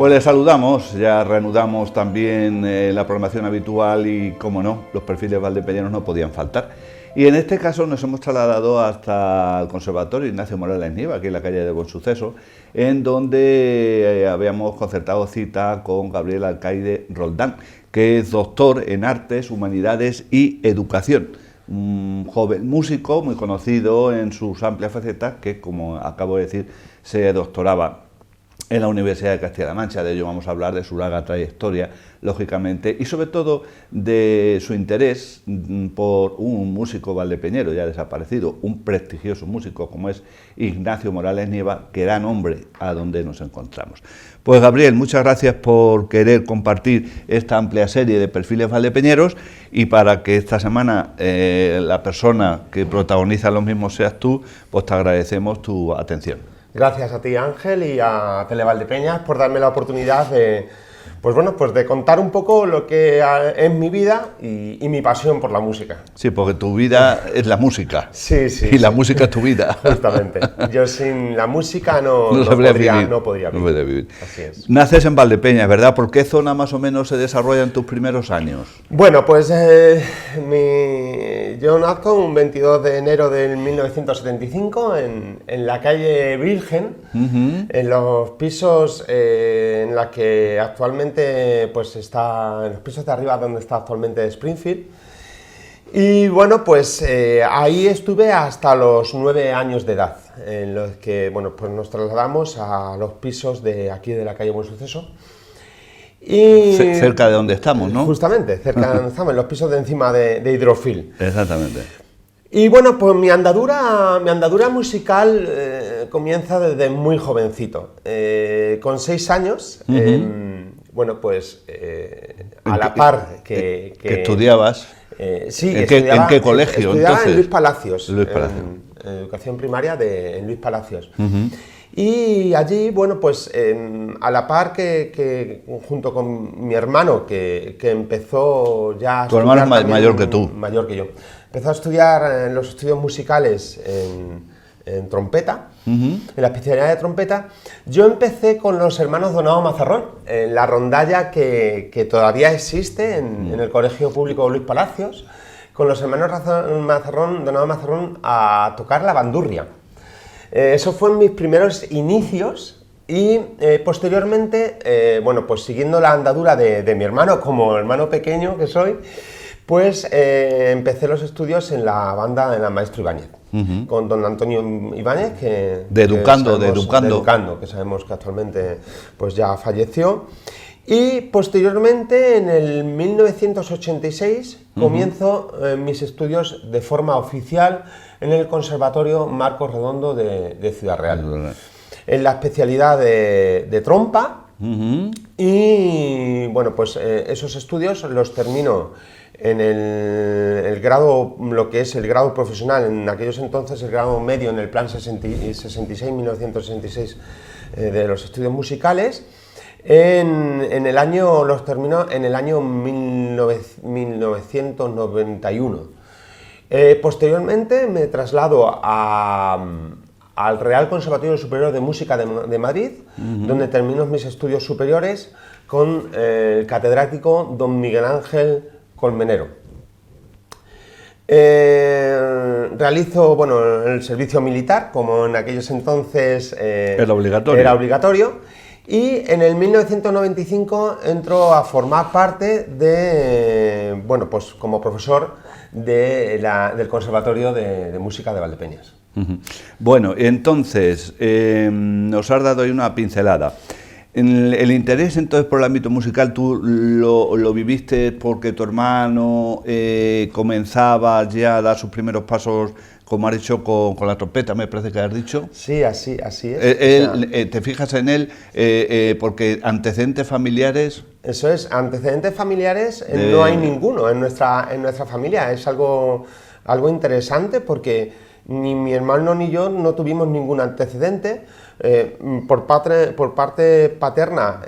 Pues les saludamos, ya reanudamos también la programación habitual y, como no, los perfiles valdepeñeros no podían faltar. Y en este caso nos hemos trasladado hasta el Conservatorio Ignacio Morales Nieva, aquí en la calle de Buen Suceso, en donde habíamos concertado cita con Gabriel Alcaide Roldán, que es doctor en Artes, Humanidades y Educación. Un joven músico muy conocido en sus amplias facetas, que, como acabo de decir, se doctoraba en la Universidad de Castilla-La Mancha. De ello vamos a hablar, de su larga trayectoria, lógicamente, y sobre todo de su interés por un músico valdepeñero ya desaparecido, un prestigioso músico como es Ignacio Morales Nieva, que da nombre a donde nos encontramos. Pues Gabriel, muchas gracias por querer compartir esta amplia serie de perfiles valdepeñeros, y para que esta semana la persona que protagoniza los mismos seas tú, pues te agradecemos tu atención. Gracias a ti, Ángel, y a Televaldepeñas por darme la oportunidad de, de contar un poco lo que es mi vida y mi pasión por la música. Sí, porque tu vida es la música. Sí, sí. Y la música es tu vida. Justamente. Yo sin la música no podría vivir. Así es. Naces en Valdepeñas, ¿verdad? ¿Por qué zona más o menos se desarrolla en tus primeros años? Bueno, pues yo nazco un 22 de enero de 1975 en la calle Virgen, en los pisos en la que actualmente pues está, en los pisos de arriba donde está actualmente Springfield. Y bueno, pues ahí estuve hasta los 9 años de edad, en los que pues nos trasladamos a los pisos de aquí de la calle Buen Suceso. Y cerca de donde estamos, ¿no? Justamente, cerca de donde estamos, en los pisos de encima de Hidrofil. Exactamente. Y bueno, pues mi andadura musical comienza desde muy jovencito. Con 6 años, a la par que estudiabas. Sí, ¿En qué colegio? Estudiaba entonces? En Luis Palacios. Luis Palacios. En educación primaria en Luis Palacios. Y allí, bueno, pues a la par que junto con mi hermano, que empezó ya a Tu hermano es mayor que tú. Mayor que yo. Empezó a estudiar en los estudios musicales en trompeta, en la especialidad de trompeta. Yo empecé con los hermanos Donado Mazarrón, en la rondalla que todavía existe en el Colegio Público Luis Palacios, con los hermanos Donado Mazarrón a tocar la bandurria. Eso fue en mis primeros inicios y posteriormente, pues siguiendo la andadura de mi hermano, como hermano pequeño que soy, pues empecé los estudios en la banda de la Maestro Ibáñez, con don Antonio Ibáñez, de Educando, que sabemos que actualmente pues ya falleció. Y posteriormente, en el 1986, comienzo mis estudios de forma oficial en el Conservatorio Marcos Redondo de Ciudad Real, en la especialidad de trompa. Y bueno, pues esos estudios los termino en el grado, lo que es el grado profesional, en aquellos entonces el grado medio en el plan 1966 de los estudios musicales. Los terminó en el año 1991. Posteriormente me traslado al Real Conservatorio Superior de Música de Madrid, donde termino mis estudios superiores con el catedrático don Miguel Ángel Colmenero. Realizo el servicio militar, como en aquellos entonces era obligatorio. Y en el 1995 entro a formar parte como profesor del Conservatorio de Música de Valdepeñas. Bueno, entonces, nos has dado ahí una pincelada. El interés entonces por el ámbito musical, ¿tú lo viviste porque tu hermano comenzaba ya a dar sus primeros pasos, como has dicho, con la trompeta, me parece que has dicho? Sí, así es. ¿Te fijas en él porque antecedentes familiares? Eso es, antecedentes familiares no hay ninguno en nuestra familia. Es algo interesante porque ni mi hermano ni yo no tuvimos ningún antecedente. Por parte paterna,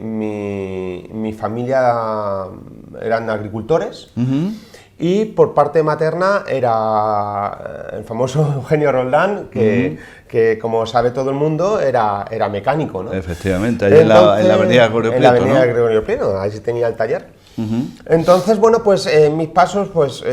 mi familia eran agricultores. y por parte materna era el famoso Eugenio Roldán, que como sabe todo el mundo, era mecánico, ¿no? Efectivamente, ahí en la avenida Gregorio Prieto, en la avenida Gregorio Prieto, ahí sí tenía el taller. Entonces, bueno, pues mis pasos, pues...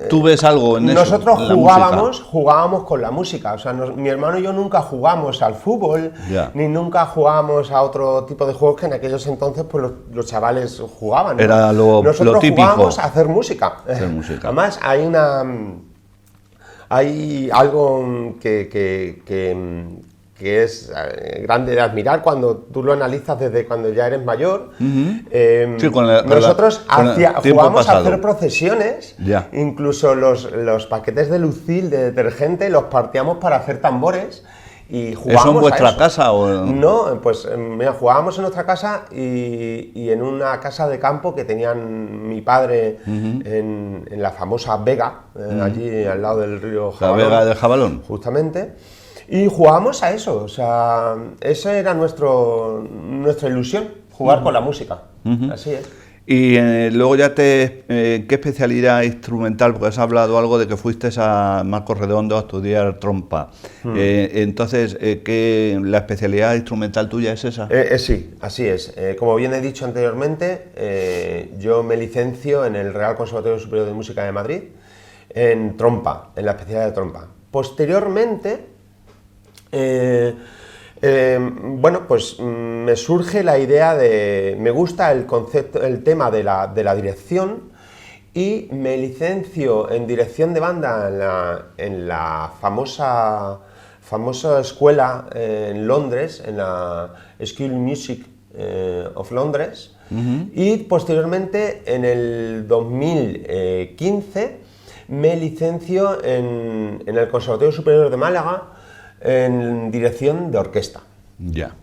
¿Tú ves algo en eso? Nosotros jugábamos con la música, o sea, mi hermano y yo nunca jugamos al fútbol, ni nunca jugábamos a otro tipo de juegos que en aquellos entonces pues los chavales jugaban, ¿no? Era Nosotros lo típico. jugábamos a hacer música. Además, hay algo que es grande de admirar cuando tú lo analizas desde cuando ya eres mayor. Nosotros jugamos a hacer procesiones, incluso los paquetes de Lucil, de detergente, los partíamos para hacer tambores. Y jugábamos. ¿Eso en vuestra casa? No, pues mira, jugábamos en nuestra casa y en una casa de campo que tenían mi padre en la famosa Vega, allí al lado del río Jabalón. La Vega del Jabalón. Justamente. Y jugábamos a eso, o sea, esa era nuestra ilusión, jugar con la música, así es. Y luego ya ¿qué especialidad instrumental? Porque has hablado algo de que fuiste a Marcos Redondo a estudiar trompa. Entonces, ¿la especialidad instrumental tuya es esa? Sí, así es. Como bien he dicho anteriormente, yo me licencio en el Real Conservatorio Superior de Música de Madrid en trompa, en la especialidad de trompa. Posteriormente, bueno, pues me surge la idea me gusta el tema de la dirección y me licencio en dirección de banda en la famosa escuela en Londres, en la School Music of Londres, y posteriormente en el 2015 me licencio en el Conservatorio Superior de Málaga en dirección de orquesta. Ya.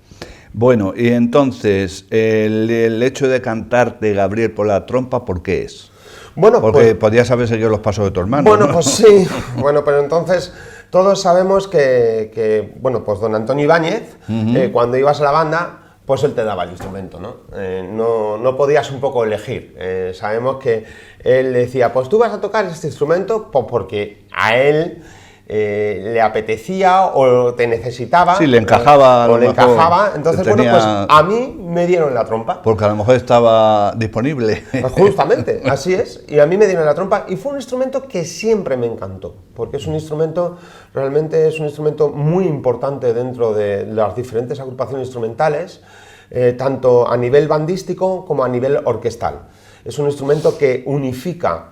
Bueno, y entonces, el hecho de cantar de Gabriel por la trompa, ¿por qué es? Bueno, porque pues, podías haber seguido los pasos de tu hermano. Bueno, ¿no? pues sí. Bueno, pero entonces todos sabemos que bueno, pues don Antonio Ibáñez, cuando ibas a la banda, pues él te daba el instrumento, ¿no? No podías un poco elegir. Sabemos que él decía, pues tú vas a tocar este instrumento, pues porque a él le apetecía o te necesitaba. Sí, le encajaba. O le encajaba. Entonces, bueno, pues a mí me dieron la trompa. Porque a lo mejor estaba disponible. Pues justamente, así es. Y a mí me dieron la trompa y fue un instrumento que siempre me encantó. Porque es un instrumento, realmente es un instrumento muy importante dentro de las diferentes agrupaciones instrumentales, tanto a nivel bandístico como a nivel orquestal. Es un instrumento que unifica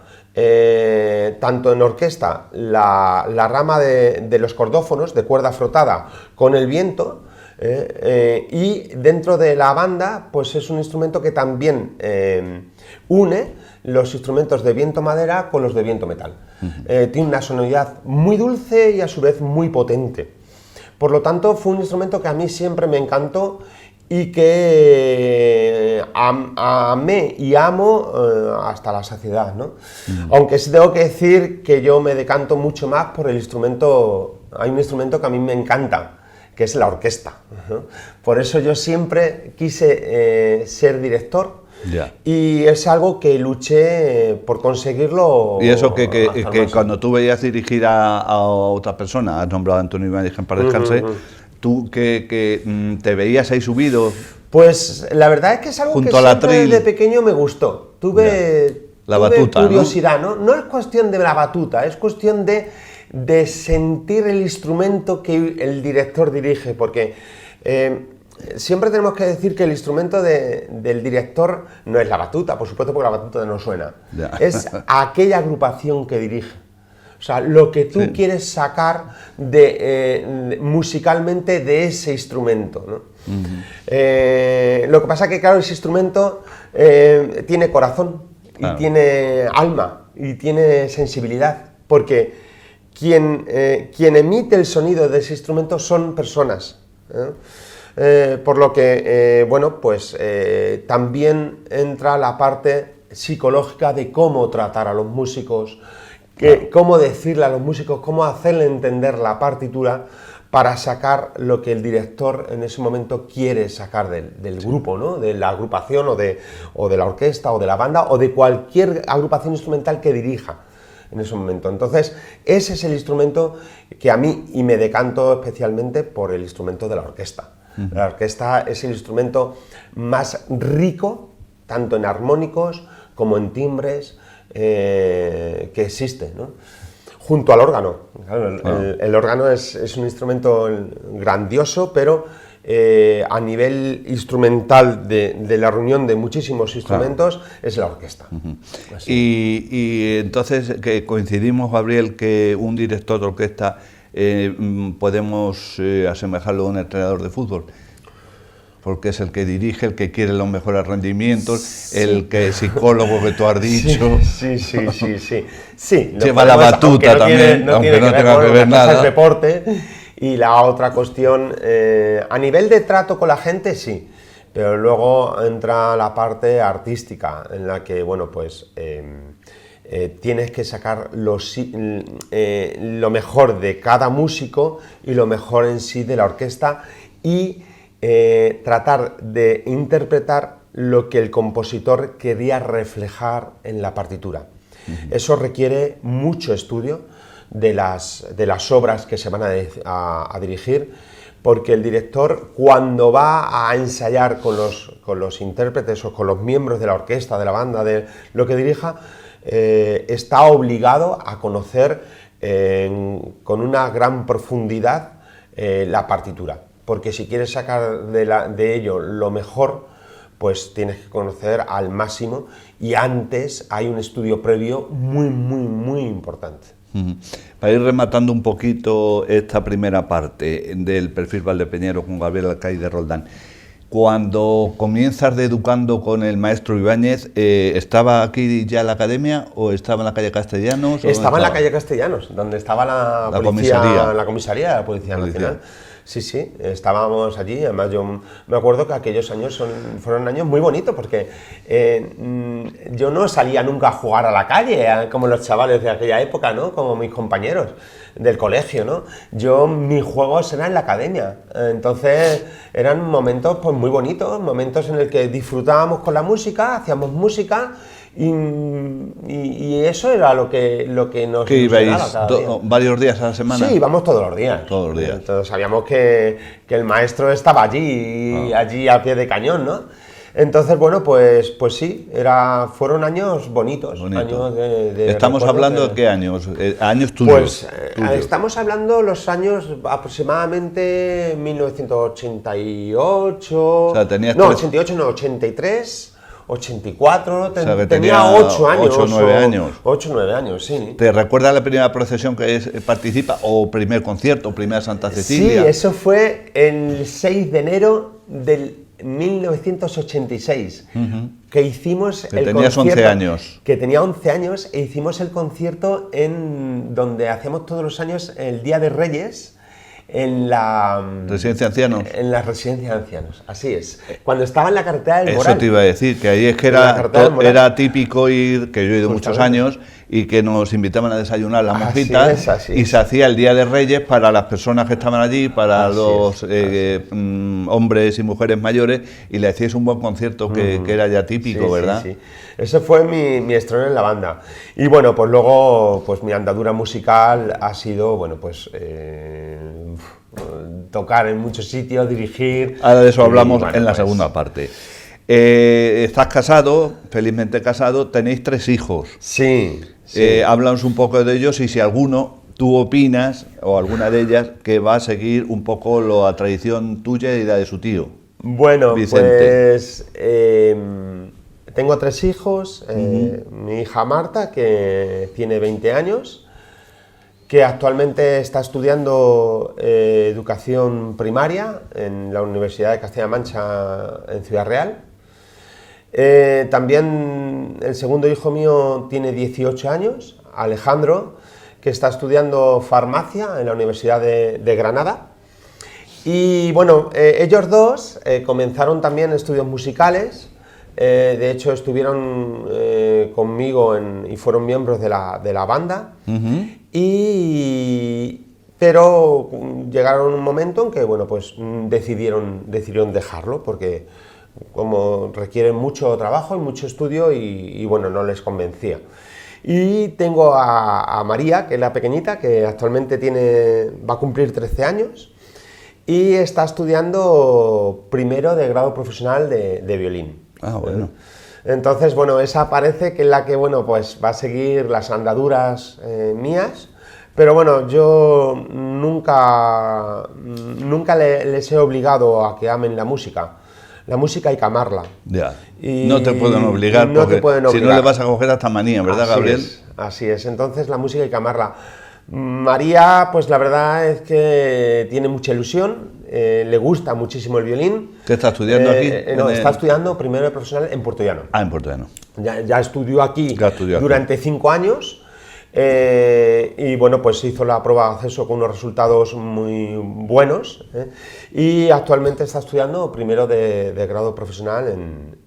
tanto en orquesta la rama de los cordófonos de cuerda frotada con el viento, y dentro de la banda pues es un instrumento que también une los instrumentos de viento madera con los de viento metal. Tiene una sonoridad muy dulce y a su vez muy potente. Por lo tanto fue un instrumento que a mí siempre me encantó y que amé y amo hasta la saciedad, ¿no? Aunque sí tengo que decir que yo me decanto mucho más por el instrumento. Hay un instrumento que a mí me encanta, que es la orquesta. Por eso yo siempre quise ser director. Y es algo que luché por conseguirlo. Y eso que cuando tú veías dirigir a otra persona, has nombrado a Antonio Ibáñez, en paz descanse, ¿tú que te veías ahí subido? Pues la verdad es que es algo que siempre desde pequeño me gustó. Tuve curiosidad, ¿no? No es cuestión de la batuta, es cuestión de sentir el instrumento que el director dirige, porque siempre tenemos que decir que el instrumento del director no es la batuta, por supuesto, porque la batuta no suena. Es aquella agrupación que dirige. O sea, lo que tú quieres sacar musicalmente de ese instrumento, ¿no? Lo que pasa es que, claro, ese instrumento tiene corazón y tiene alma y tiene sensibilidad, porque quien emite el sonido de ese instrumento son personas, por lo que, bueno, pues también entra la parte psicológica de cómo tratar a los músicos, cómo decirle a los músicos, cómo hacerle entender la partitura para sacar lo que el director en ese momento quiere sacar del grupo, ¿no? De la agrupación o de la orquesta o de la banda o de cualquier agrupación instrumental que dirija en ese momento. Entonces, ese es el instrumento que a mí, y me decanto especialmente por el instrumento de la orquesta. La orquesta es el instrumento más rico, tanto en armónicos como en timbres, que existe, ¿no? Junto al órgano. Claro, el órgano es un instrumento grandioso, pero a nivel instrumental de la reunión de muchísimos instrumentos, es la orquesta. Y entonces que coincidimos, Gabriel, que un director de orquesta podemos asemejarlo a un entrenador de fútbol, porque es el que dirige, el que quiere los mejores rendimientos, sí. El que psicólogo que tú has dicho. Sí. Lleva la batuta también, aunque no tenga que ver nada. Es deporte. Y la otra cuestión, a nivel de trato con la gente, sí, pero luego entra la parte artística, en la que, bueno, pues tienes que sacar lo mejor de cada músico y lo mejor en sí de la orquesta y tratar de interpretar lo que el compositor quería reflejar en la partitura. Eso requiere mucho estudio de las obras que se van a dirigir, porque el director, cuando va a ensayar con los intérpretes o con los miembros de la orquesta, de la banda, de lo que dirija, está obligado a conocer con una gran profundidad la partitura, porque si quieres sacar de ello lo mejor, pues tienes que conocer al máximo, y antes hay un estudio previo muy importante. Para ir rematando un poquito esta primera parte del perfil Valdepeñero con Gabriel Alcaide Roldán, cuando comienzas de educando con el maestro Ibáñez, ¿estaba aquí ya la academia o estaba en la calle Castellanos? Estaba en la calle Castellanos, donde estaba la comisaría de la Policía Nacional. Sí, estábamos allí. Además, yo me acuerdo que aquellos años fueron años muy bonitos, porque yo no salía nunca a jugar a la calle, como los chavales de aquella época, ¿no? Como mis compañeros del colegio, ¿no? Mis juegos eran en la academia. Entonces, eran momentos pues muy bonitos, momentos en el que disfrutábamos con la música, hacíamos música. Y eso era lo que nos ¿Qué ibais varios días a la semana? Sí, íbamos todos los días. Todos los días. Entonces sabíamos que el maestro estaba allí, allí al pie de cañón, ¿no? Entonces, bueno, pues sí, fueron años bonitos. Años ¿Estamos hablando de qué años? ¿Años tuyos? Pues estamos hablando los años aproximadamente 1988... O sea, tenías 88 no, 83... 84, o sea, tenía 8 años. 8 o 9 años. 8 o 9 años, sí. ¿Te recuerdas la primera procesión que participa, o primer concierto, o primera Santa Cecilia? Sí, eso fue el 6 de enero del 1986, que hicimos el concierto. 11 años. Que tenía 11 años, e hicimos el concierto donde hacemos todos los años el Día de Reyes, en la residencia de ancianos. En la residencia de ancianos, así es. Cuando estaba en la carretera del Moral. Eso te iba a decir, que ahí es que era típico ir, que yo he ido muchos años, y que nos invitaban a desayunar las monjitas, y se hacía el Día de Reyes para las personas que estaban allí, para los hombres y mujeres mayores, y le hacíais un buen concierto que era ya típico, ¿verdad? Sí. Ese fue mi estreno en la banda. Y bueno, pues luego pues mi andadura musical ha sido, bueno, pues tocar en muchos sitios, dirigir. Ahora de eso hablamos en la segunda parte. Estás casado, felizmente casado, tenéis 3 hijos. Sí. Háblanos un poco de ellos, y si alguno, tú opinas, o alguna de ellas, que va a seguir un poco la tradición tuya y la de su tío. Bueno, Vicente. Pues tengo 3 hijos. Mi hija Marta, que tiene 20 años, que actualmente está estudiando educación primaria en la Universidad de Castilla-La Mancha en Ciudad Real. También el segundo hijo mío tiene 18 años, Alejandro, que está estudiando farmacia en la Universidad de Granada. Y bueno, ellos dos comenzaron también estudios musicales. De hecho, estuvieron conmigo y fueron miembros de la banda. pero llegaron un momento en que, bueno, pues decidieron dejarlo, porque como requieren mucho trabajo y mucho estudio y bueno, no les convencía. Y tengo a María, que es la pequeñita, que actualmente va a cumplir 13 años y está estudiando primero de grado profesional de violín. Ah, bueno. Entonces, bueno, esa parece que es la que, bueno, pues va a seguir las andaduras mías, pero bueno, yo nunca les he obligado a que amen la música. La música hay que amarla. Ya. No te pueden obligar, no porque te pueden obligar. Si no le vas a coger hasta manía, ¿verdad, Gabriel? Así es. Entonces la música hay que amarla. María, pues la verdad es que tiene mucha ilusión, le gusta muchísimo el violín. ¿Qué está estudiando aquí? No, está estudiando primero de profesional en Puerto Llano. Ah, en Puerto Llano. Ya estudió aquí durante 5 años. Y bueno, pues hizo la prueba de acceso con unos resultados muy buenos, y actualmente está estudiando primero de grado profesional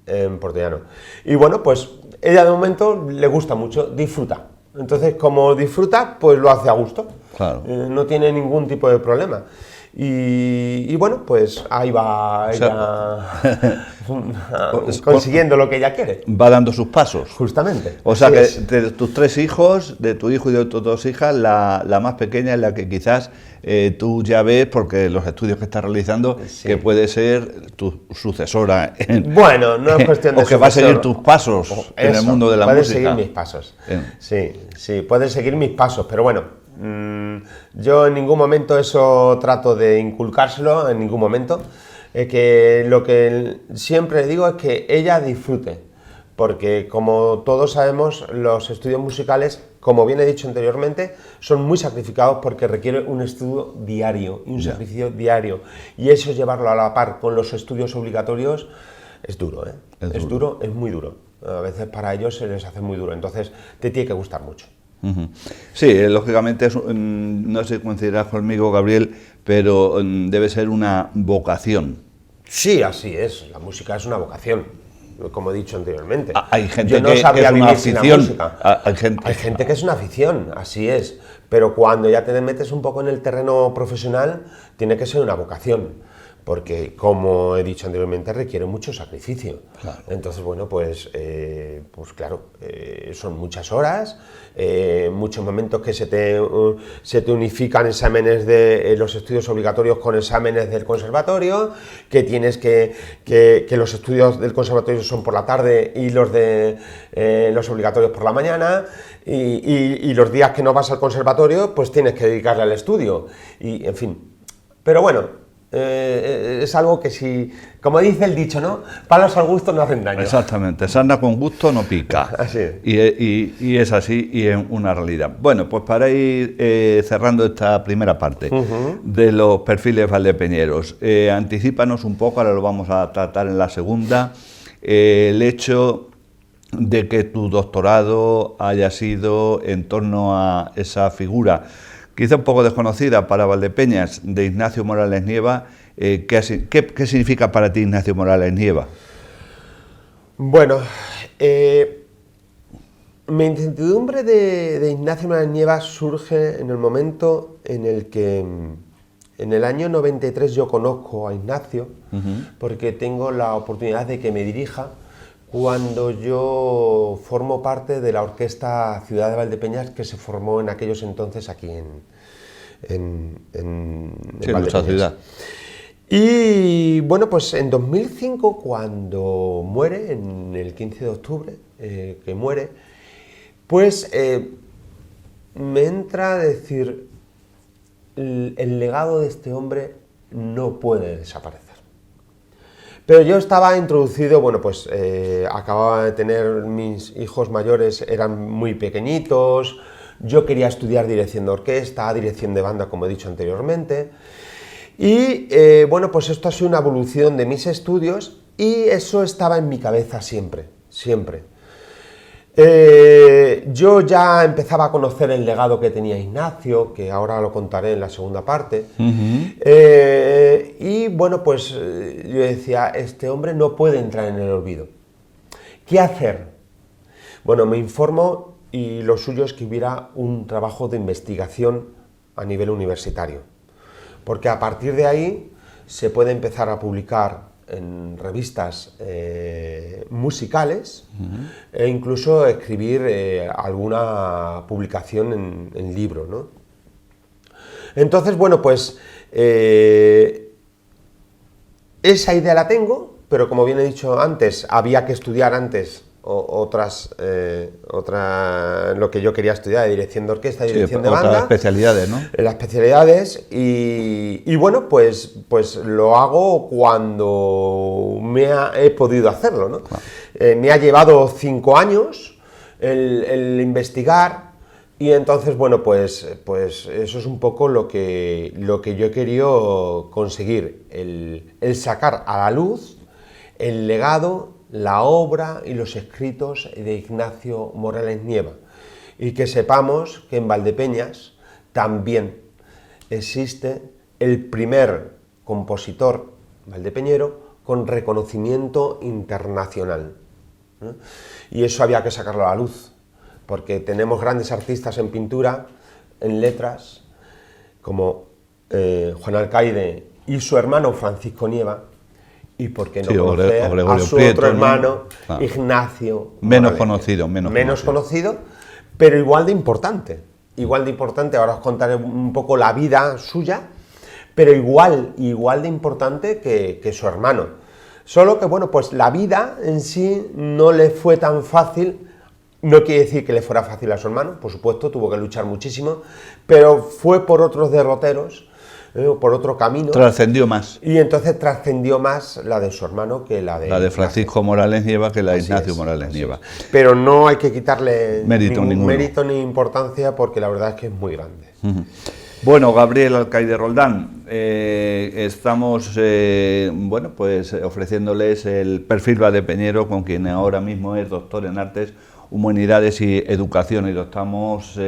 en Puerto Llano. Y bueno, pues ella de momento le gusta mucho, disfruta. Entonces, como disfruta, pues lo hace a gusto. Claro. No tiene ningún tipo de problema. Y bueno, pues ahí va ella consiguiendo lo que ella quiere. Va dando sus pasos. Justamente. O sea que de tus 3 hijos, de tu hijo y de tus 2 hijas, la más pequeña es la que quizás tú ya ves, porque los estudios que estás realizando, que puede ser tu sucesora. Bueno, no es cuestión de o que va a seguir tus pasos en el mundo de la música. Puede seguir mis pasos. Sí, puede seguir mis pasos, pero bueno. Yo en ningún momento eso trato de inculcárselo, en ningún momento. Que lo que siempre digo es que ella disfrute, porque como todos sabemos, los estudios musicales, como bien he dicho anteriormente, son muy sacrificados porque requiere un estudio diario y un sacrificio diario, y eso llevarlo a la par con los estudios obligatorios es duro, ¿eh? Es duro, es muy duro. A veces para ellos se les hace muy duro, entonces te tiene que gustar mucho. Sí, lógicamente, no sé si coincidirás conmigo, Gabriel, pero debe ser una vocación. Sí, así es, la música es una vocación, como he dicho anteriormente. Hay gente Yo no que sabría es una vivir sin la afición. música. Hay gente que es una afición, así es, pero cuando ya te metes un poco en el terreno profesional, tiene que ser una vocación. Porque, como he dicho anteriormente, requiere mucho sacrificio. Claro. Entonces, bueno, pues claro, son muchas horas, muchos momentos que se te unifican exámenes de los estudios obligatorios con exámenes del conservatorio, que tienes que los estudios del conservatorio son por la tarde y los de los obligatorios por la mañana, y los días que no vas al conservatorio, pues tienes que dedicarle al estudio, y en fin. Pero bueno, es algo que, si, como dice el dicho, ¿no? Palos al gusto no hacen daño. Exactamente, sarna con gusto no pica. Así es. Y es así, y es una realidad. Bueno, pues para ir cerrando esta primera parte de los perfiles valdepeñeros, anticípanos un poco, ahora lo vamos a tratar en la segunda, el hecho de que tu doctorado haya sido en torno a esa figura quizá un poco desconocida para Valdepeñas, de Ignacio Morales Nieva. ¿Qué significa para ti Ignacio Morales Nieva? Bueno, mi incertidumbre de Ignacio Morales Nieva surge en el momento en el que, en el año 93, yo conozco a Ignacio, porque tengo la oportunidad de que me dirija cuando yo formo parte de la orquesta Ciudad de Valdepeñas, que se formó en aquellos entonces aquí en nuestra ciudad. Y bueno, pues en 2005, cuando muere, en el 15 de octubre, que muere, pues me entra a decir, el legado de este hombre no puede desaparecer. Pero yo estaba introducido, bueno, pues acababa de tener mis hijos mayores, eran muy pequeñitos, yo quería estudiar dirección de orquesta, dirección de banda, como he dicho anteriormente, y bueno, pues esto ha sido una evolución de mis estudios, y eso estaba en mi cabeza siempre, siempre. Yo ya empezaba a conocer el legado que tenía Ignacio, que ahora lo contaré en la segunda parte, y bueno, pues yo decía, este hombre no puede entrar en el olvido. ¿Qué hacer? Bueno, me informo, y lo suyo es que hubiera un trabajo de investigación a nivel universitario, porque a partir de ahí se puede empezar a publicar en revistas musicales e incluso escribir alguna publicación en libro, ¿no? Entonces, bueno, pues esa idea la tengo, pero como bien he dicho antes, había que estudiar antes lo que yo quería estudiar, de dirección de orquesta y dirección de banda. Otras especialidades, ¿no? Las especialidades y bueno, pues lo hago cuando he podido hacerlo, ¿no? Claro. Me ha llevado 5 años el investigar y entonces, bueno, pues eso es un poco lo que yo he querido conseguir, el sacar a la luz el legado, la obra y los escritos de Ignacio Morales Nieva, y que sepamos que en Valdepeñas también existe el primer compositor valdepeñero con reconocimiento internacional, ¿no? Y eso había que sacarlo a la luz, porque tenemos grandes artistas en pintura, en letras, como Juan Alcaide y su hermano Francisco Nieva, y por qué no conocer a su otro hermano, ¿no? Ignacio menos Morales. Conocido, pero igual de importante. Ahora os contaré un poco la vida suya, pero igual de importante que su hermano. Solo que, bueno, pues la vida en sí no le fue tan fácil. No quiere decir que le fuera fácil a su hermano, por supuesto, tuvo que luchar muchísimo, pero fue por otros derroteros, por otro camino. Trascendió más. Y entonces trascendió más la de su hermano que la de Francisco Morales Nieva, que la de Ignacio Morales Nieva. Pero no hay que quitarle ningún mérito ni importancia, porque la verdad es que es muy grande. Bueno, Gabriel Alcaide Roldán, estamos bueno, pues ofreciéndoles el perfil valdepeñero, con quien ahora mismo es doctor en Artes, Humanidades y Educación, y lo estamos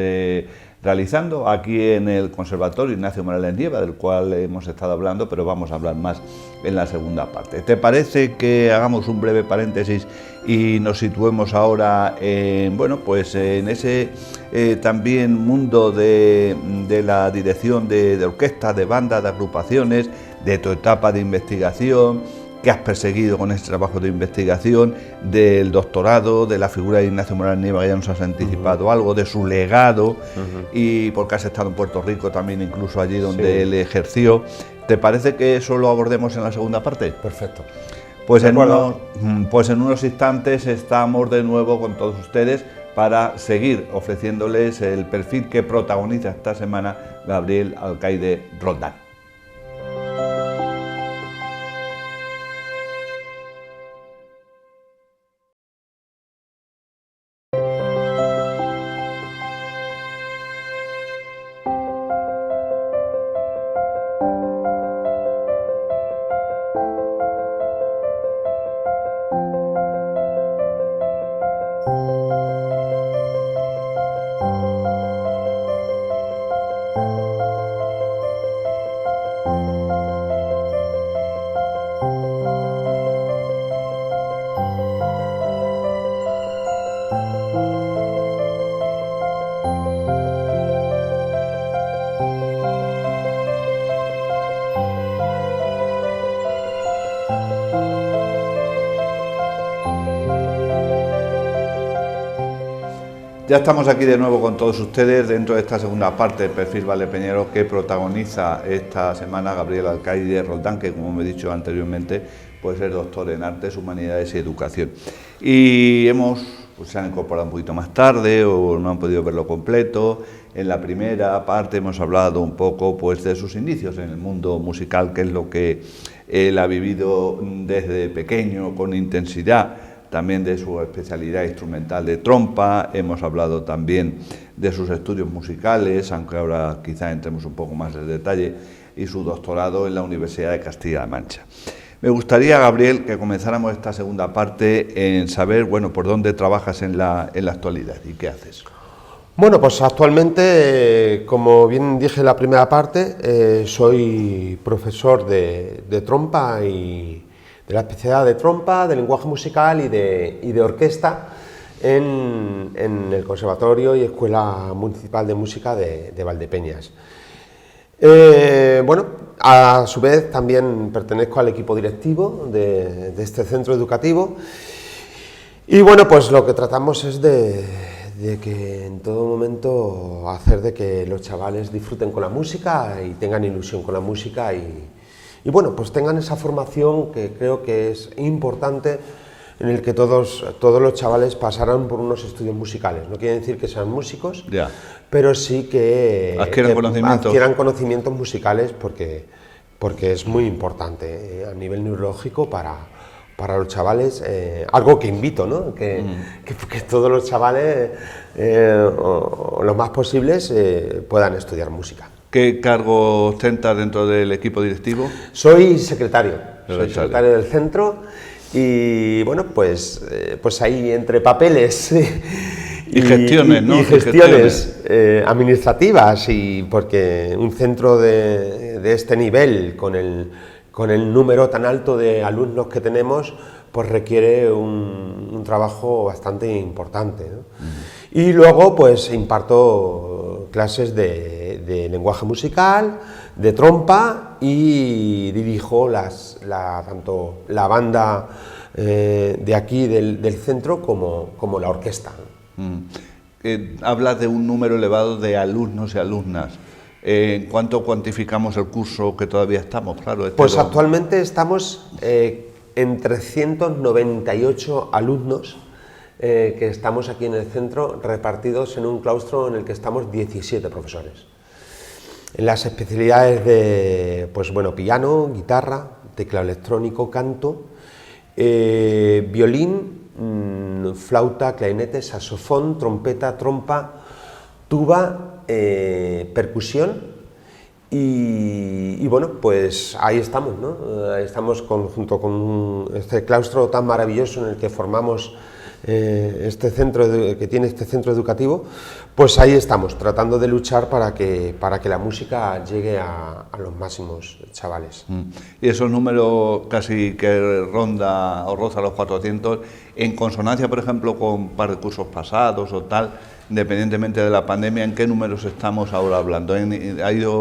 realizando aquí en el Conservatorio Ignacio Morales Nieva, del cual hemos estado hablando, pero vamos a hablar más en la segunda parte. ¿Te parece que hagamos un breve paréntesis y nos situemos ahora bueno, pues en ese también mundo de la dirección de orquestas, de bandas, de agrupaciones, de tu etapa de investigación que has perseguido con este trabajo de investigación, del doctorado, de la figura de Ignacio Morales Nieva, que ya nos has anticipado algo, de su legado, y porque has estado en Puerto Rico también, incluso allí donde él ejerció? ¿Te parece que eso lo abordemos en la segunda parte? Perfecto. Pues en unos instantes estamos de nuevo con todos ustedes para seguir ofreciéndoles el perfil que protagoniza esta semana Gabriel Alcaide Roldán. Ya estamos aquí de nuevo con todos ustedes dentro de esta segunda parte del perfil valdepeñero que protagoniza esta semana Gabriel Alcaide Roldán, que, como me he dicho anteriormente, pues es doctor en Artes, Humanidades y Educación. Y se han incorporado un poquito más tarde o no han podido verlo completo. En la primera parte hemos hablado un poco pues de sus inicios en el mundo musical, que es lo que él ha vivido desde pequeño con intensidad. También de su especialidad instrumental de trompa, hemos hablado también de sus estudios musicales, aunque ahora quizá entremos un poco más en detalle, y su doctorado en la Universidad de Castilla-La Mancha. Me gustaría, Gabriel, que comenzáramos esta segunda parte en saber, bueno, por dónde trabajas en la actualidad y qué haces. Bueno, pues actualmente, como bien dije en la primera parte, soy profesor de trompa y de la especialidad de trompa, de lenguaje musical y de orquesta en el Conservatorio y Escuela Municipal de Música de Valdepeñas. Bueno, a su vez también pertenezco al equipo directivo de este centro educativo y bueno, pues lo que tratamos es de que en todo momento hacer de que los chavales disfruten con la música y tengan ilusión con la música y bueno, pues tengan esa formación que creo que es importante, en el que todos los chavales pasarán por unos estudios musicales. No quiere decir que sean músicos, pero sí que adquieran conocimientos musicales porque es muy importante a nivel neurológico para los chavales, algo que invito, ¿no? que todos los chavales, o los más posibles, puedan estudiar música. ¿Qué cargo ostentas dentro del equipo directivo? Soy secretario del centro y bueno, pues ahí entre papeles y gestiones, ¿no? Y gestiones administrativas, y porque un centro de este nivel, con el número tan alto de alumnos que tenemos, pues requiere un trabajo bastante importante, ¿no? Y luego pues imparto clases de lenguaje musical, de trompa, y dirijo tanto la banda de aquí del centro como la orquesta. Hablas de un número elevado de alumnos y alumnas. ¿En cuánto cuantificamos el curso que todavía estamos? Claro, pues actualmente estamos en 398 alumnos que estamos aquí en el centro, repartidos en un claustro en el que estamos 17 profesores. En las especialidades de, pues bueno, piano, guitarra, teclado electrónico, canto, violín, flauta, clarinete, saxofón, trompeta, trompa, tuba, percusión y bueno, pues ahí estamos, ¿no? Ahí estamos junto con este claustro tan maravilloso en el que formamos este centro que tiene este centro educativo, pues ahí estamos, tratando de luchar para que la música llegue a los máximos chavales. Y esos números casi que ronda o roza los 400, en consonancia, por ejemplo, con un par de cursos pasados o tal, independientemente de la pandemia, ¿en qué números estamos ahora hablando?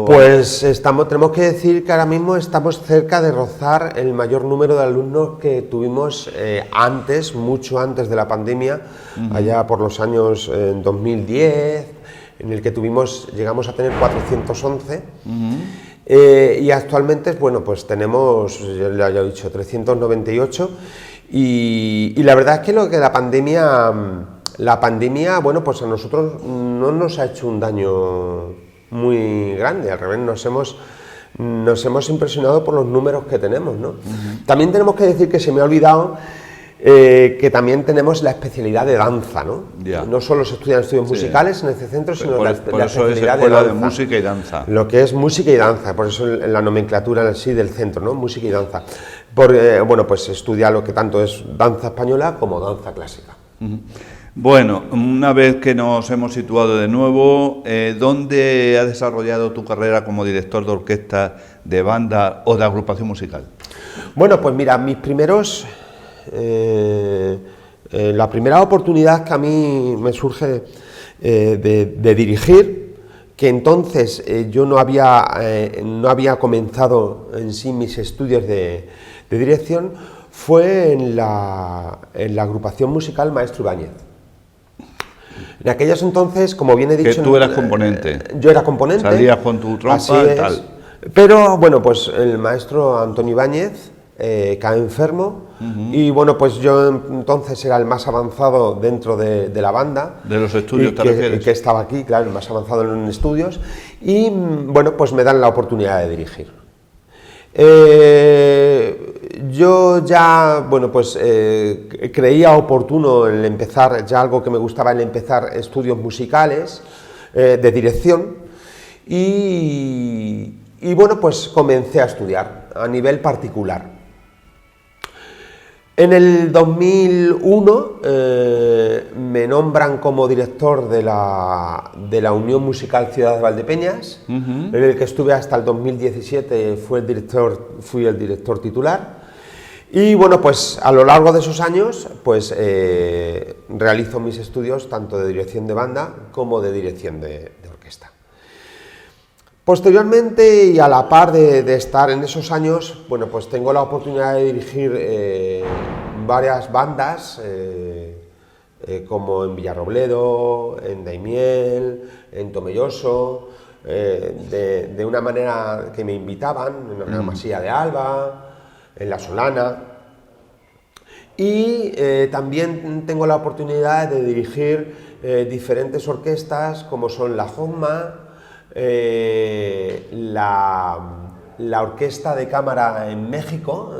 Pues tenemos que decir que ahora mismo estamos cerca de rozar el mayor número de alumnos que tuvimos mucho antes de la pandemia, allá por los años 2010, en el que llegamos a tener 411, y actualmente, bueno, pues tenemos, ya he dicho, 398, y la verdad es que la pandemia, bueno, pues a nosotros no nos ha hecho un daño muy grande, al revés, nos hemos impresionado por los números que tenemos, ¿no? También tenemos que decir que se me ha olvidado que también tenemos la especialidad de danza, ¿no? No solo se estudian estudios musicales en este centro, sino la especialidad de danza. De música y danza. Lo que es música y danza, por eso en la nomenclatura así del centro, ¿no? Música y danza. Bueno, pues estudia lo que tanto es danza española como danza clásica. Bueno, una vez que nos hemos situado de nuevo, ¿dónde has desarrollado tu carrera como director de orquesta, de banda o de agrupación musical? Bueno, pues mira, la primera oportunidad que a mí me surge de dirigir, que entonces yo no había comenzado en sí mis estudios de dirección, fue en la agrupación musical Maestro Ibáñez. En aquellos entonces, como bien he dicho... Que tú eras componente. Yo era componente. Salías con tu trompa y tal. Pero bueno, pues el maestro Antonio Ibáñez cae enfermo, y bueno, pues yo entonces era el más avanzado dentro de la banda. ¿De los estudios te refieres? Que estaba aquí, claro, el más avanzado en estudios, y bueno, pues me dan la oportunidad de dirigir. Yo ya, bueno, pues creía oportuno el empezar, ya algo que me gustaba, el empezar estudios musicales de dirección, y bueno, pues comencé a estudiar a nivel particular. En el 2001 me nombran como director de la Unión Musical Ciudad de Valdepeñas, en el que estuve hasta el 2017, fui el director titular. Y bueno, pues a lo largo de esos años, pues realizo mis estudios tanto de dirección de banda como de dirección de orquesta. Posteriormente, y a la par de estar en esos años, bueno, pues tengo la oportunidad de dirigir varias bandas, como en Villarrobledo, en Daimiel, en Tomelloso, de una manera que me invitaban, en la Masía de Alba, en La Solana. Y también tengo la oportunidad de dirigir diferentes orquestas, como son la Josma, la Orquesta de Cámara en México,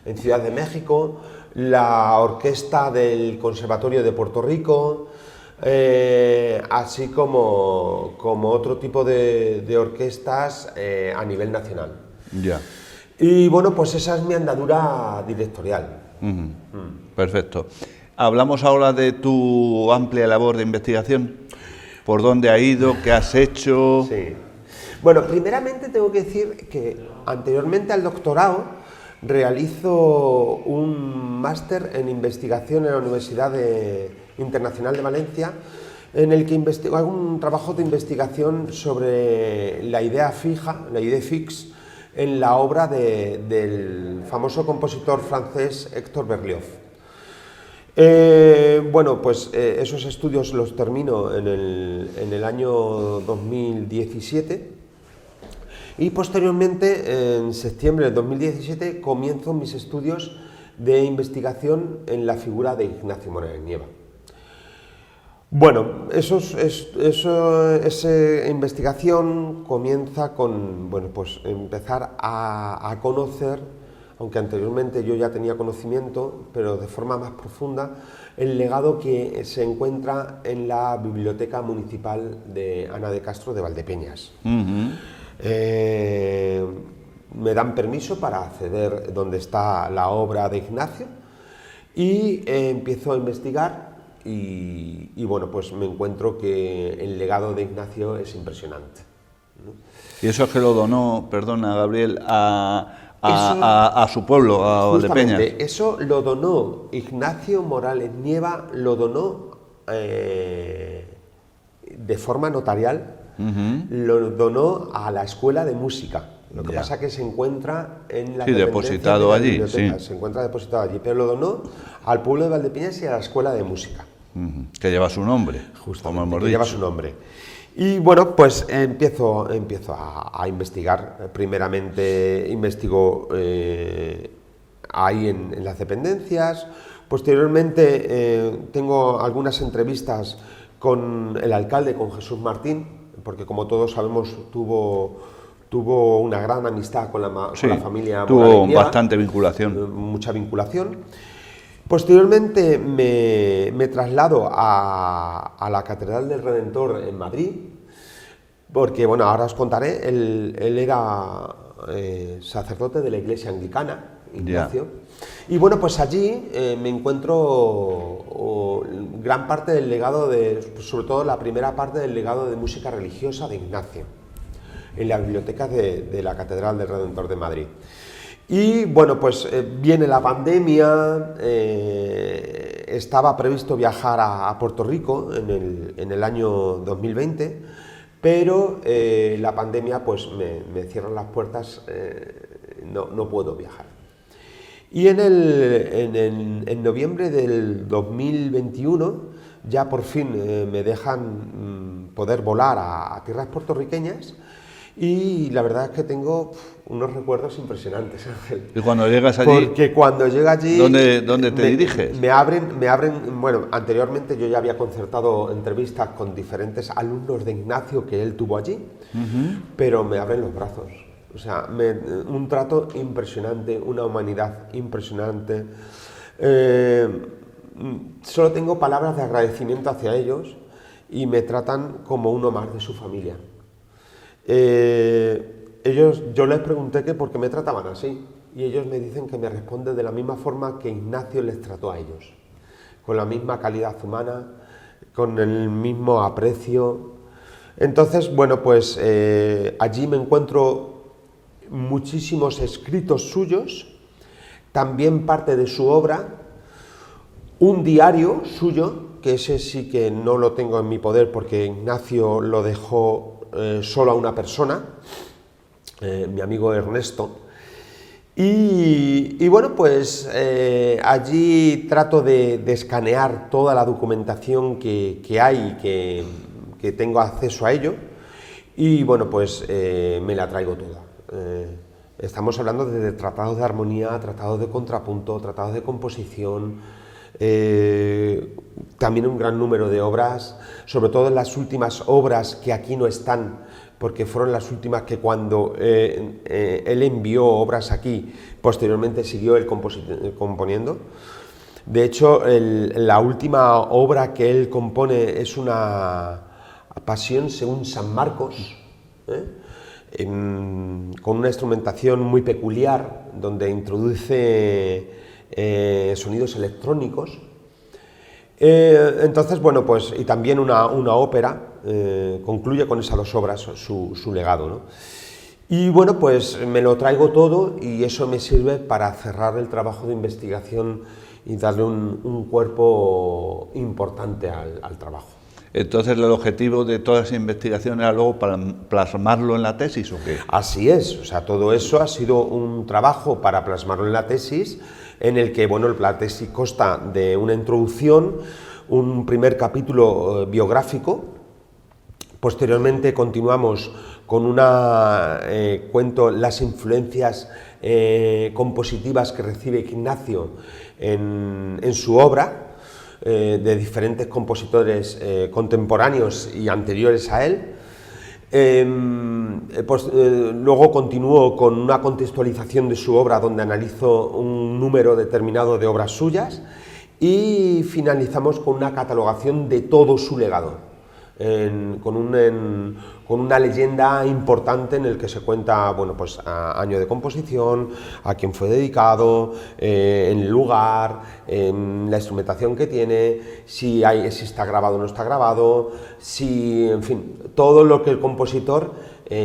en Ciudad de México, la Orquesta del Conservatorio de Puerto Rico, así como otro tipo de orquestas a nivel nacional. Ya. Y bueno, pues esa es mi andadura directorial. Perfecto. Hablamos ahora de tu amplia labor de investigación. ¿Por dónde ha ido? ¿Qué has hecho? Sí. Bueno, primeramente tengo que decir que anteriormente al doctorado realizo un máster en investigación en la Universidad Internacional de Valencia, en el que hago un trabajo de investigación sobre la idea fija, la idée fixe, en la obra del famoso compositor francés Hector Berlioz. Bueno, pues esos estudios los termino en el año 2017 y posteriormente, en septiembre de 2017, comienzo mis estudios de investigación en la figura de Ignacio Morales Nieva. Bueno, esa investigación comienza con, bueno, pues empezar a conocer, aunque anteriormente yo ya tenía conocimiento, pero de forma más profunda, el legado que se encuentra en la Biblioteca Municipal de Ana de Castro de Valdepeñas. Me dan permiso para acceder donde está la obra de Ignacio y empiezo a investigar y bueno, pues me encuentro que el legado de Ignacio es impresionante, ¿no? Y eso es que lo donó, perdona Gabriel, a su pueblo, a Valdepeñas. Eso lo donó Ignacio Morales Nieva, lo donó de forma notarial, lo donó a la Escuela de Música. Lo que pasa es que se encuentra en la depositado allí, sí. Se encuentra depositado allí, pero lo donó al pueblo de Valdepeñas y a la Escuela de Música. Que lleva su nombre, justamente, como hemos que dicho. lleva su nombre. Y bueno, pues empiezo a investigar. Primeramente investigo ahí en las dependencias. Posteriormente tengo algunas entrevistas con el alcalde, con Jesús Martín, porque como todos sabemos tuvo una gran amistad con la familia tuvo Morales Nieva, bastante vinculación. Mucha vinculación. Posteriormente me traslado a la Catedral del Redentor en Madrid, porque bueno, ahora os contaré, él era sacerdote de la Iglesia Anglicana, Ignacio, y bueno, pues allí me encuentro gran parte del legado, sobre todo la primera parte del legado de música religiosa de Ignacio, en la biblioteca de la Catedral del Redentor de Madrid. Y bueno, pues viene la pandemia, estaba previsto viajar a Puerto Rico en el año 2020, pero la pandemia pues me cierra las puertas, no puedo viajar. Y en noviembre del 2021 ya por fin me dejan poder volar a tierras puertorriqueñas. Y la verdad es que tengo unos recuerdos impresionantes, Ángel. ¿Y cuando llegas allí? Porque cuando llego allí... ¿Dónde te diriges? Me abren, bueno, anteriormente yo ya había concertado entrevistas con diferentes alumnos de Ignacio que él tuvo allí, pero me abren los brazos. O sea, un trato impresionante, una humanidad impresionante. Solo tengo palabras de agradecimiento hacia ellos y me tratan como uno más de su familia. Yo les pregunté que por qué me trataban así y ellos me dicen que me responden de la misma forma que Ignacio les trató a ellos, con la misma calidad humana, con el mismo aprecio. Entonces, bueno, pues allí me encuentro muchísimos escritos suyos, también parte de su obra, un diario suyo, que ese sí que no lo tengo en mi poder porque Ignacio lo dejó solo a una persona, mi amigo Ernesto. Y bueno, pues allí trato de escanear toda la documentación que hay y que tengo acceso a ello, y bueno, pues me la traigo toda. Estamos hablando de tratados de armonía, tratados de contrapunto, tratados de composición, también un gran número de obras, sobre todo las últimas obras que aquí no están, porque fueron las últimas que cuando él envió obras aquí, posteriormente siguió él componiendo. De hecho, la última obra que él compone es una Pasión según San Marcos, con una instrumentación muy peculiar, donde introduce sonidos electrónicos. Entonces, bueno, pues, y también una ópera, concluye con esas dos obras su legado, ¿no? Y bueno, pues me lo traigo todo y eso me sirve para cerrar el trabajo de investigación y darle un cuerpo importante al trabajo. Entonces, ¿el objetivo de toda esa investigación era luego para plasmarlo en la tesis o qué? Así es, o sea, todo eso ha sido un trabajo para plasmarlo en la tesis, en el que, bueno, la tesis consta de una introducción, un primer capítulo biográfico. Posteriormente continuamos con cuento las influencias compositivas que recibe Ignacio en su obra, de diferentes compositores contemporáneos y anteriores a él. Luego continúo con una contextualización de su obra, donde analizo un número determinado de obras suyas, y finalizamos con una catalogación de todo su legado. Con una leyenda importante en el que se cuenta, bueno, pues año de composición, a quién fue dedicado, en el lugar, la instrumentación que tiene, si está grabado o no está grabado, en fin, todo lo que el compositor,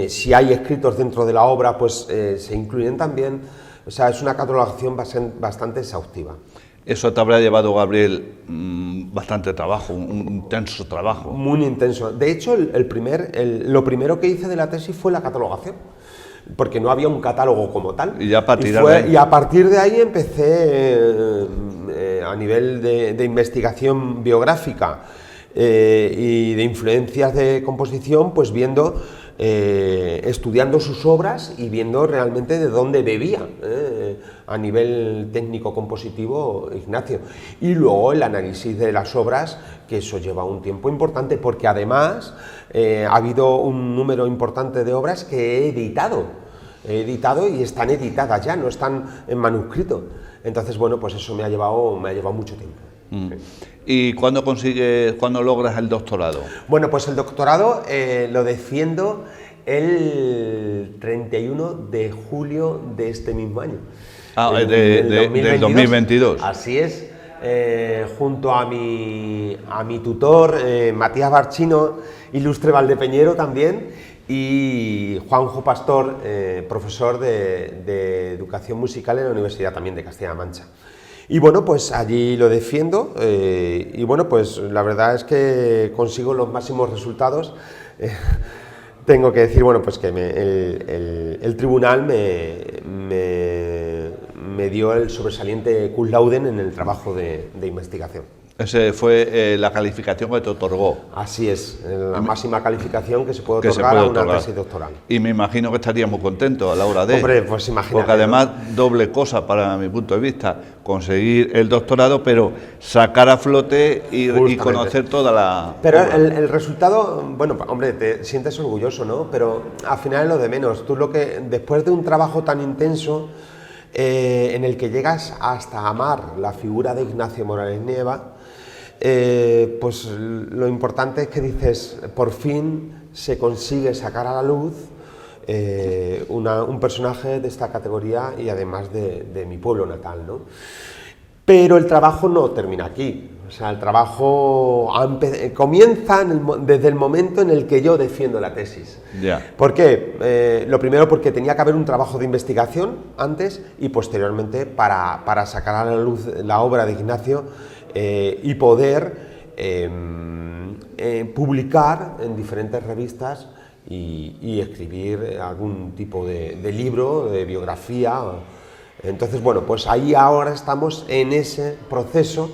si hay escritos dentro de la obra, pues se incluyen también. O sea, es una catalogación bastante exhaustiva. Eso te habrá llevado, Gabriel, bastante trabajo, un intenso trabajo. Muy intenso. De hecho, lo primero que hice de la tesis fue la catalogación, porque no había un catálogo como tal. Y a partir de ahí empecé a nivel de investigación biográfica y de influencias de composición, pues estudiando sus obras y viendo realmente de dónde bebía a nivel técnico-compositivo Ignacio. Y luego el análisis de las obras, que eso lleva un tiempo importante, porque además ha habido un número importante de obras que he editado y están editadas ya, no están en manuscrito. Entonces, bueno, pues eso me ha llevado mucho tiempo. ¿Y cuándo logras el doctorado? Bueno, pues el doctorado lo defiendo el 31 de julio de este mismo año. Del 2022. Así es, junto a mi tutor, Matías Barchino, ilustre valdepeñero también, y Juanjo Pastor, profesor de Educación Musical en la Universidad también de Castilla-La Mancha. Y bueno, pues allí lo defiendo, y bueno, pues la verdad es que consigo los máximos resultados. Tengo que decir, bueno, pues que el tribunal me dio el sobresaliente cum laude en el trabajo de investigación. Esa fue la calificación que te otorgó. Así es, la máxima calificación que se puede otorgar a una tesis doctoral. Y me imagino que estarías muy contento a la hora de... Hombre, pues imagínate. Porque además, ¿no? Doble cosa para mi punto de vista, conseguir el doctorado, pero sacar a flote y conocer toda la... Pero el resultado, bueno, hombre, te sientes orgulloso, ¿no? Pero al final es lo de menos. Tú después de un trabajo tan intenso, en el que llegas hasta amar la figura de Ignacio Morales Nieva, pues lo importante es que dices, por fin se consigue sacar a la luz un personaje de esta categoría y además de mi pueblo natal, ¿no? Pero el trabajo no termina aquí, o sea, el trabajo comienza desde el momento en el que yo defiendo la tesis. Yeah. ¿Por qué? Lo primero, porque tenía que haber un trabajo de investigación antes y posteriormente para sacar a la luz la obra de Ignacio y poder publicar en diferentes revistas y escribir algún tipo de libro, de biografía. Entonces, bueno, pues ahí ahora estamos en ese proceso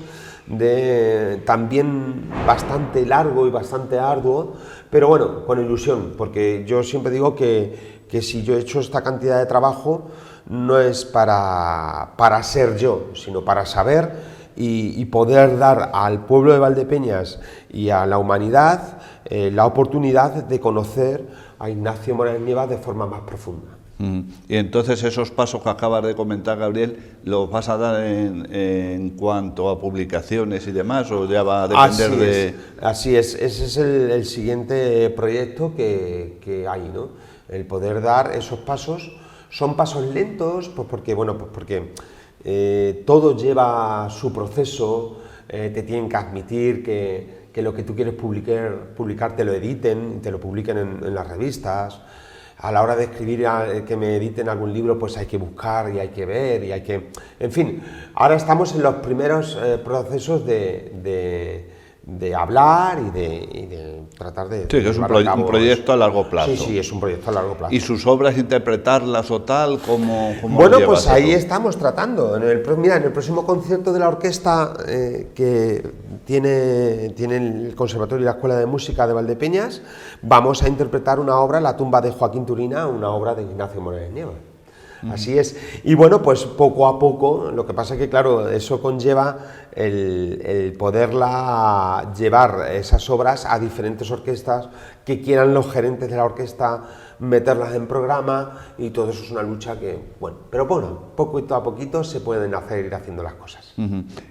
también bastante largo y bastante arduo, pero bueno, con ilusión, porque yo siempre digo que si yo he hecho esta cantidad de trabajo no es para ser yo, sino para saber y poder dar al pueblo de Valdepeñas y a la humanidad la oportunidad de conocer a Ignacio Morales Nieva de forma más profunda. Y entonces esos pasos que acabas de comentar, Gabriel, ¿los vas a dar en cuanto a publicaciones y demás, o ya va a depender Así es, ese es el siguiente proyecto que hay, ¿no? El poder dar esos pasos. Son pasos lentos, pues porque todo lleva su proceso, te tienen que admitir que lo que tú quieres publicar te lo editen, te lo publiquen en las revistas. A la hora de escribir, que me editen algún libro, pues hay que buscar y hay que ver y hay que... En fin, ahora estamos en los primeros procesos de hablar y de tratar de... Sí, que es un proyecto a largo plazo. Sí, es un proyecto a largo plazo. ¿Y sus obras interpretarlas o tal? ¿Cómo bueno, pues ahí estamos tratando. Mira, en el próximo concierto de la orquesta que tiene el Conservatorio y la Escuela de Música de Valdepeñas, vamos a interpretar una obra, La tumba de Joaquín Turina, una obra de Ignacio Morales Nieva. Así es. Y bueno, pues poco a poco, lo que pasa es que, claro, eso conlleva el poderla llevar esas obras a diferentes orquestas que quieran los gerentes de la orquesta meterlas en programa, y todo eso es una lucha que, pero poquito a poquito se pueden ir haciendo las cosas.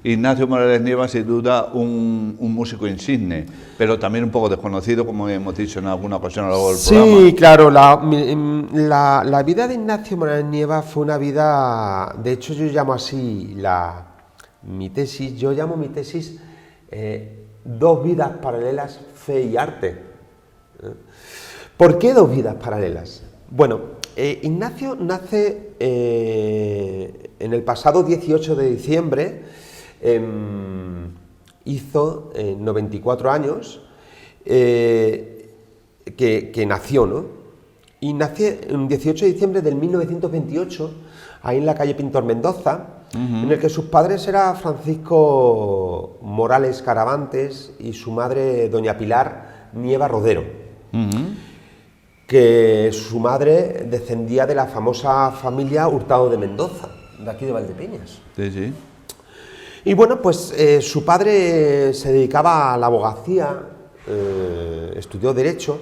Ignacio Morales Nieva, sin duda, un músico insigne, pero también un poco desconocido, como hemos dicho en alguna ocasión a lo largo del programa. Sí, claro, la vida de Ignacio Morales Nieva fue una vida, de hecho yo llamo así mi tesis, Dos vidas paralelas, fe y arte. ¿Por qué dos vidas paralelas? Bueno, Ignacio nace en el pasado 18 de diciembre, hizo 94 años que nació, ¿no? Y nace el 18 de diciembre del 1928, ahí en la calle Pintor Mendoza, en el que sus padres eran Francisco Morales Caravantes y su madre, doña Pilar Nieva Rodero. Que su madre descendía de la famosa familia Hurtado de Mendoza, de aquí de Valdepeñas. Sí. Y bueno, pues su padre se dedicaba a la abogacía, estudió Derecho,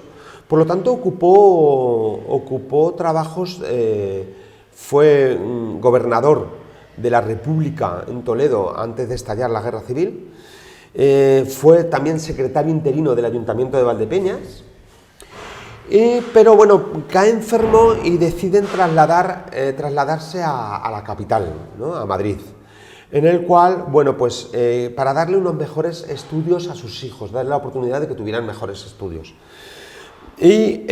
por lo tanto ocupó trabajos, fue gobernador de la República en Toledo antes de estallar la Guerra Civil, fue también secretario interino del Ayuntamiento de Valdepeñas. Pero bueno, cae enfermo y deciden trasladarse a la capital, ¿no? A Madrid, en el cual, bueno, pues para darle unos mejores estudios a sus hijos, darle la oportunidad de que tuvieran mejores estudios. Y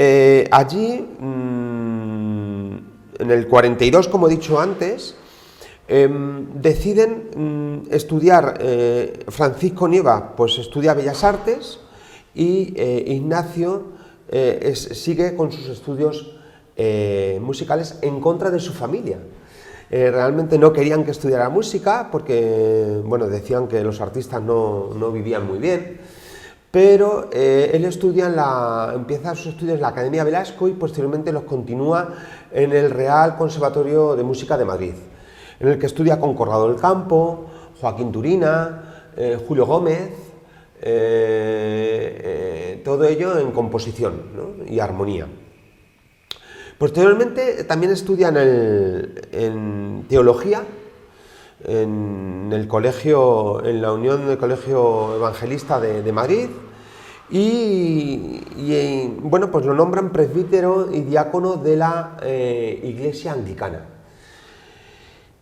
allí, en el 42, como he dicho antes, deciden estudiar, Francisco Nieva pues estudia Bellas Artes y Ignacio sigue con sus estudios musicales en contra de su familia. Realmente no querían que estudiara música porque, bueno, decían que los artistas no vivían muy bien, pero él empieza sus estudios en la Academia Velasco y posteriormente los continúa en el Real Conservatorio de Música de Madrid, en el que estudia con Corrado del Campo, Joaquín Turina, Julio Gómez, todo ello en composición, ¿no? Y armonía. Posteriormente también estudia en teología en la Unión del Colegio Evangelista de Madrid y bueno, pues lo nombran presbítero y diácono de la Iglesia Anglicana.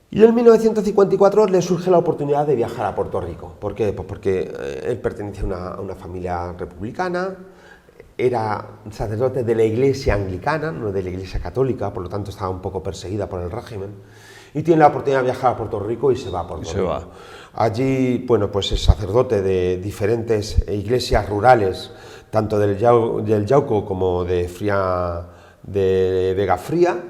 Y en 1954 le surge la oportunidad de viajar a Puerto Rico. ¿Por qué? Pues porque él pertenece a una familia republicana, era sacerdote de la Iglesia Anglicana, no de la Iglesia Católica, por lo tanto estaba un poco perseguida por el régimen, y tiene la oportunidad de viajar a Puerto Rico y se va a Puerto Rico. Allí, bueno, pues es sacerdote de diferentes iglesias rurales tanto del Yauco como de Vega Fría,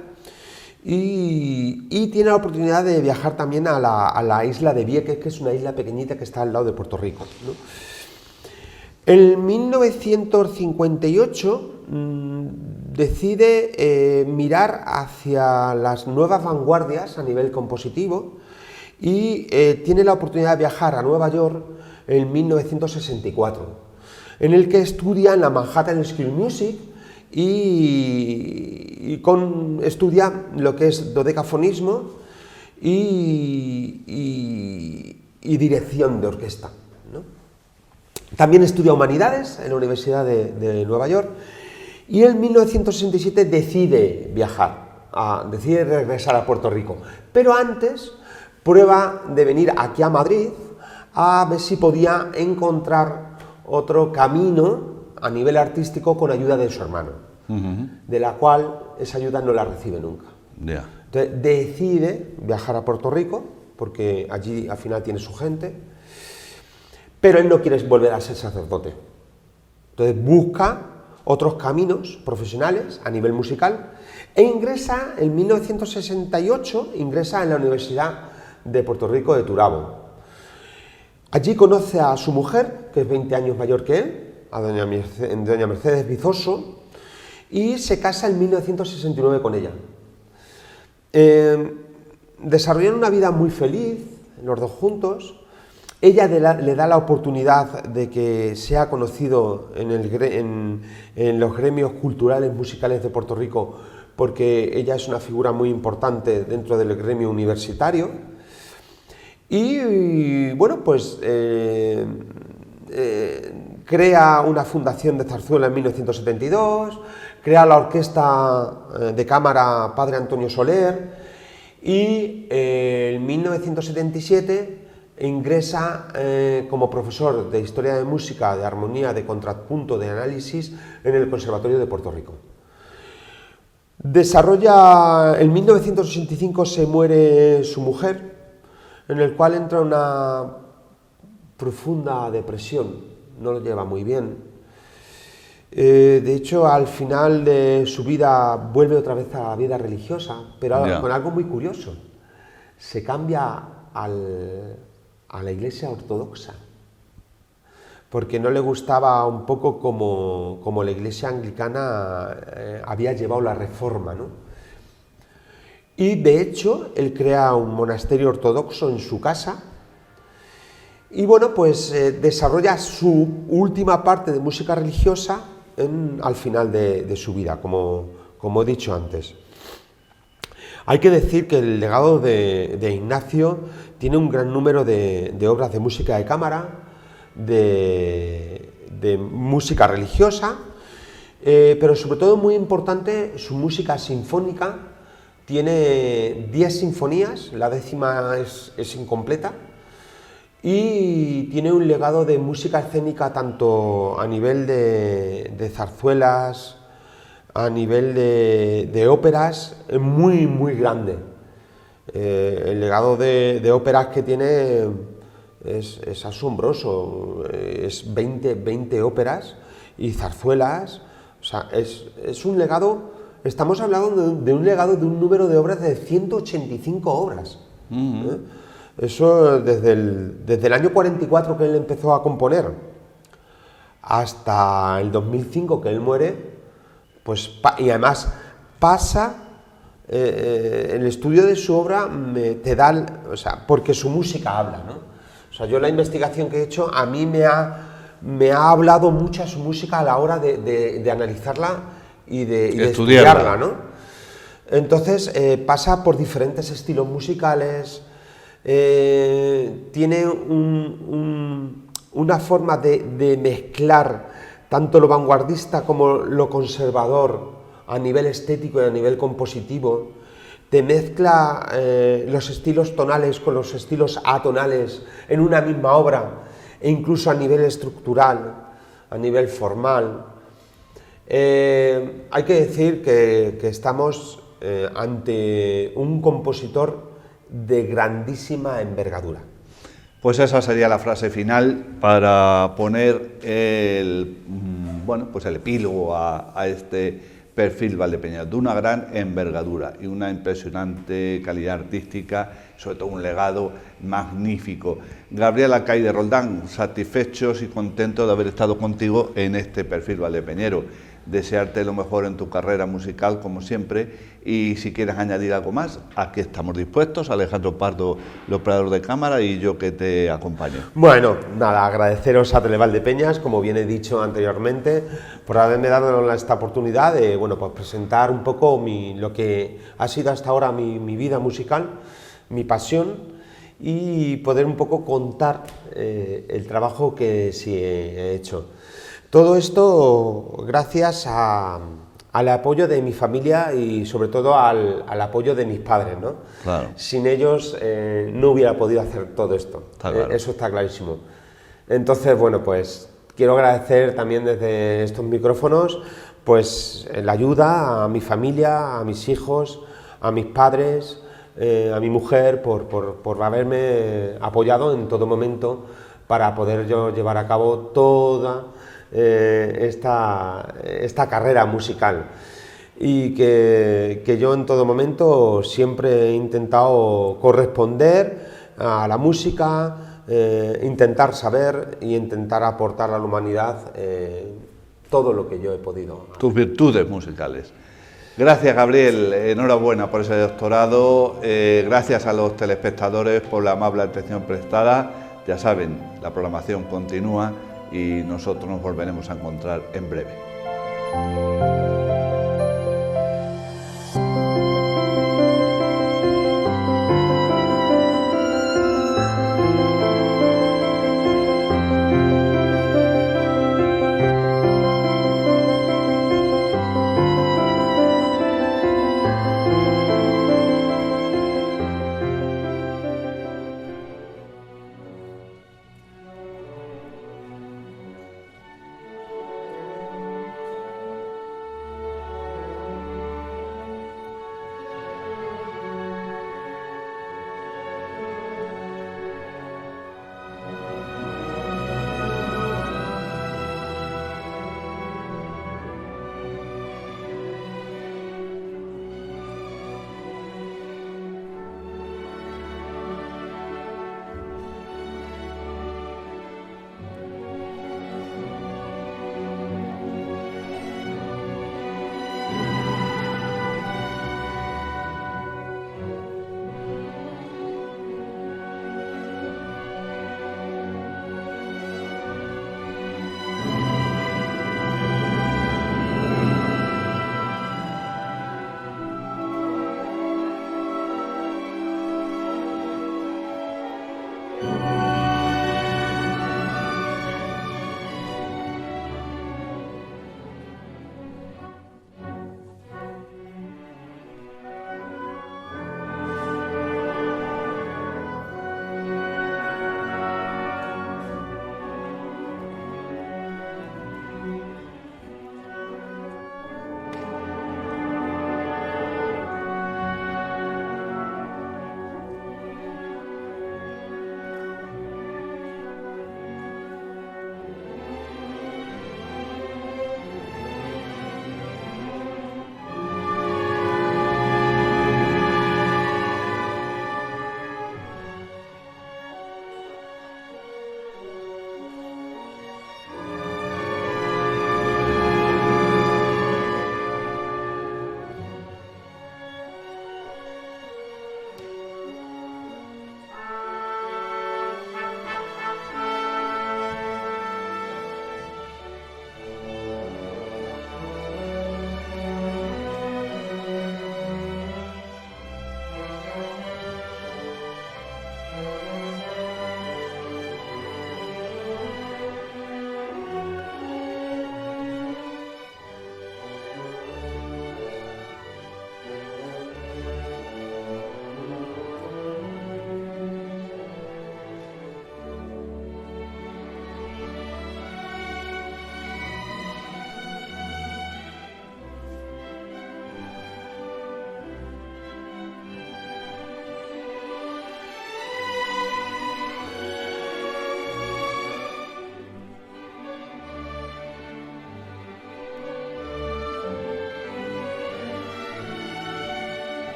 y tiene la oportunidad de viajar también a la isla de Vieques, que es una isla pequeñita que está al lado de Puerto Rico, ¿no? En 1958 decide mirar hacia las nuevas vanguardias a nivel compositivo y tiene la oportunidad de viajar a Nueva York en 1964, en el que estudia en la Manhattan School of Music y estudia lo que es dodecafonismo y dirección de orquesta, ¿no? También estudia humanidades en la Universidad de Nueva York y en 1967 decide viajar, decide regresar a Puerto Rico, pero antes prueba de venir aquí a Madrid a ver si podía encontrar otro camino a nivel artístico con ayuda de su hermano, de la cual esa ayuda no la recibe nunca. Entonces decide viajar a Puerto Rico porque allí al final tiene su gente, pero él no quiere volver a ser sacerdote. Entonces busca otros caminos profesionales a nivel musical e ingresa en 1968 en la Universidad de Puerto Rico de Turabo. Allí conoce a su mujer, que es 20 años mayor que él, a doña Mercedes Vizoso, y se casa en 1969 con ella. Desarrollan una vida muy feliz, los dos juntos. Ella le da la oportunidad de que sea conocido en los gremios culturales musicales de Puerto Rico, porque ella es una figura muy importante dentro del gremio universitario. Y bueno, pues crea una fundación de zarzuela en 1972, crea la orquesta de cámara Padre Antonio Soler y en 1977 ingresa como profesor de Historia de Música, de Armonía, de Contrapunto, de Análisis en el Conservatorio de Puerto Rico. En 1985 se muere su mujer, en el cual entra una profunda depresión, no lo lleva muy bien. De hecho, al final de su vida vuelve otra vez a la vida religiosa, pero con algo muy curioso. Se cambia a la Iglesia ortodoxa, porque no le gustaba un poco como la Iglesia anglicana había llevado la reforma, ¿no? Y de hecho, él crea un monasterio ortodoxo en su casa y bueno, pues desarrolla su última parte de música religiosa al final de su vida, como he dicho antes. Hay que decir que el legado de Ignacio tiene un gran número de obras de música de cámara, de música religiosa, pero sobre todo muy importante su música sinfónica. Tiene 10 sinfonías, la 10ª es incompleta, y tiene un legado de música escénica tanto a nivel de zarzuelas, a nivel de óperas, muy, muy grande. El legado de óperas que tiene es asombroso, es 20 óperas y zarzuelas, o sea, es un legado. Estamos hablando de un legado de un número de obras de 185 obras. Eso desde el año 44 que él empezó a componer hasta el 2005 que él muere, pues, y además pasa, el estudio de su obra te da, o sea, porque su música habla, ¿no? O sea, yo la investigación que he hecho, a mí me ha hablado mucho su música a la hora de analizarla y de estudiarla, ¿no? Entonces pasa por diferentes estilos musicales, tiene una forma de mezclar tanto lo vanguardista como lo conservador a nivel estético y a nivel compositivo, te mezcla los estilos tonales con los estilos atonales en una misma obra e incluso a nivel estructural, a nivel formal. Hay que decir que estamos ante un compositor de grandísima envergadura. Pues esa sería la frase final para poner bueno, pues el epílogo a este perfil Valdepeñas, de una gran envergadura y una impresionante calidad artística, sobre todo un legado magnífico. Gabriel Acay de Roldán, satisfechos y contentos de haber estado contigo en este perfil valdepeñero. Desearte lo mejor en tu carrera musical, como siempre, y si quieres añadir algo más, aquí estamos dispuestos. Alejandro Pardo, el operador de cámara, y yo que te acompaño. Bueno, nada, agradeceros a Televaldepeñas, como bien he dicho anteriormente, por haberme dado esta oportunidad de, bueno, pues presentar un poco lo que ha sido hasta ahora mi vida musical, mi pasión, y poder un poco contar el trabajo que sí he hecho. Todo esto gracias al apoyo de mi familia y sobre todo al apoyo de mis padres, ¿no? Claro. Sin ellos no hubiera podido hacer todo esto, Claro. Eso está clarísimo. Entonces, bueno, pues quiero agradecer también desde estos micrófonos pues la ayuda a mi familia, a mis hijos, a mis padres, a mi mujer por haberme apoyado en todo momento para poder yo llevar a cabo toda esta carrera musical, y que yo en todo momento siempre he intentado corresponder a la música, intentar saber y intentar aportar a la humanidad todo lo que yo he podido. Tus virtudes musicales. Gracias, Gabriel, enhorabuena por ese doctorado, gracias a los telespectadores por la amable atención prestada. Ya saben, la programación continúa y nosotros nos volveremos a encontrar en breve.